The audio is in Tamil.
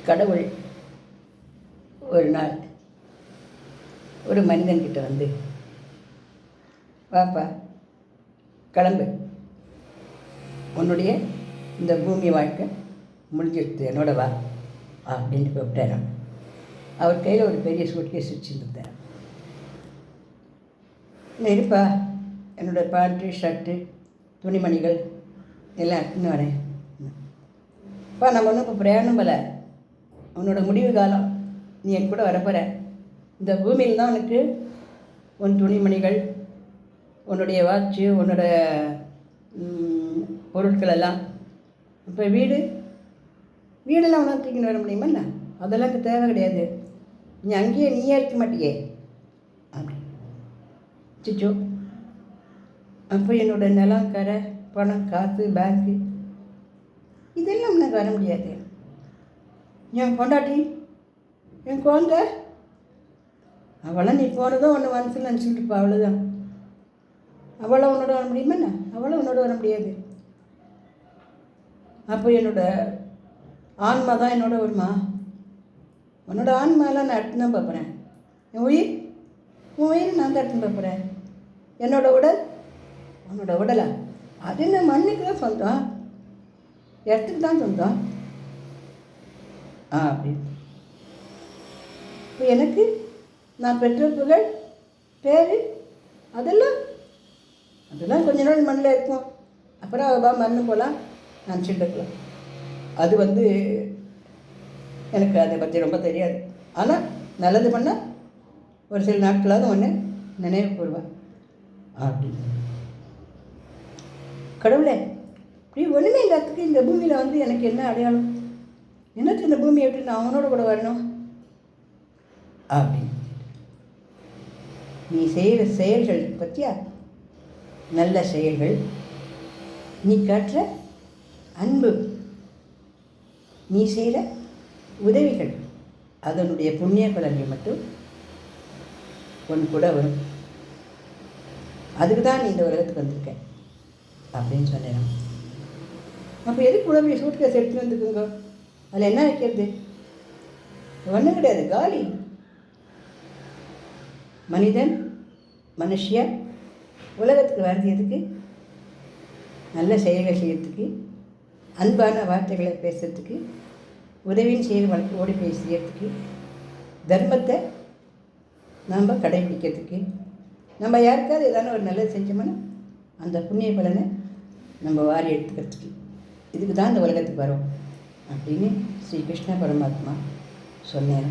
கடவுள் ஒரு நாள் ஒரு மனிதன்கிட்ட வந்து, வாப்பா கிளம்பு, உன்னுடைய இந்த பூமி வாழ்க்கை முடிஞ்சிடுது, என்னோட வா அப்படின்னு கூப்பிட்டாரான். அவர் கையில் ஒரு பெரிய சூட்கேஸ் வச்சுருந்தார். இல்லை இருப்பா, என்னோடய பேண்ட்டு ஷர்ட்டு துணிமணிகள் எல்லாம் எடுத்துன்னு வரேன். அப்பா நம்ம ஒன்றும் இப்போ பிரயாணம் போல, உன்னோட முடிவு காலம், நீ என் கூட வரப்போகிற. இந்த பூமியில் தான் உனக்கு உன் துணிமணிகள், உன்னுடைய வாட்சு, உன்னோட பொருட்கள் எல்லாம். இப்போ வீடெல்லாம் உனக்கு தூக்கின்னு வர முடியுமா? அதெல்லாம் எனக்கு தேவை கிடையாது, நீ அங்கேயே நீயே இருக்க மாட்டியே அப்படி. சிச்சோ, அப்போ என்னோடய நிலம், கரை, பணம், காசு, பேங்க்கு இதெல்லாம் எனக்கு வர முடியாது. என் பொண்டாட்டி, என் குழந்த, அவளை நீ போனதும் ஒன்று மனசில் நினச்சிக்கிட்டு இருப்பா, அவ்வளோதான். அவளை உன்னோட வர முடியுமா? அவளை உன்னோட வர முடியாது. அப்போ என்னோடய ஆன்மா தான் என்னோட வருமா? உன்னோட ஆன்மாலாம் நான் எடுத்து தான் பார்க்குறேன். உன் உயிர் நான் தான் எடுத்துன்னு பார்க்குறேன். என்னோட உடல், உன்னோட உடலா? அது என்ன மண்ணுக்கு தான் சொந்தம், இடத்துக்கு தான் சொந்தம். அப்படி இப்போ எனக்கு நான் பெற்ற புகழ், பேர், அதெல்லாம் கொஞ்ச நாள் மண்ணில் இருக்கும். அப்புறம் மண்ணு போகலாம், நான் சிண்டுக்கலாம். அது எனக்கு அதை பற்றி ரொம்ப தெரியாது. ஆனால் நல்லது பண்ணால் ஒரு சில நாட்களாவது ஒன்று நினைவு கூறுவேன். அப்படி கடவுளே, இப்படி ஒன்றுமே இல்லாததுக்கு இந்த பூமியில் எனக்கு என்ன அடையாளம்? எனக்கு இந்த பூமியை விட்டு நான் அவனோட கூட வரணும் அப்படி. நீ செய்கிற செயல்கள் பற்றியா, நல்ல செயல்கள், நீ காட்டுற அன்பு, நீ செய்கிற உதவிகள், அதனுடைய புண்ணிய பலன்கள் மட்டும் உன் கூட வரும். அதுக்கு தான் நீ இந்த உலகத்துக்கு வந்திருக்க அப்படின்னு சொன்னேன். அப்போ எதுக்கு கூட சூட்கேஸ் எடுத்துன்னு வந்துக்குங்க? அதில் என்ன வைக்கிறது? ஒன்றும் கிடையாது, காலி. மனிதன், மனுஷியா உலகத்துக்கு வர்றது எதுக்கு? நல்ல செயல்கள் செய்யறதுக்கு, அன்பான வார்த்தைகளை பேசுறதுக்கு, உதவின்னு செய்கிற வழக்கோடு செய்யறதுக்கு, தர்மத்தை நாம் கடைபிடிக்கிறதுக்கு, நம்ம யாருக்காவது ஏதான ஒரு நல்லது செஞ்சோம்னா அந்த புண்ணிய பலனை நம்ம வாரி எடுத்துக்கிறதுக்கு, இதுக்கு தான் இந்த உலகத்துக்கு வரோம் அப்படின்னு ஸ்ரீ கிருஷ்ண பரமாத்மா சொன்னார்.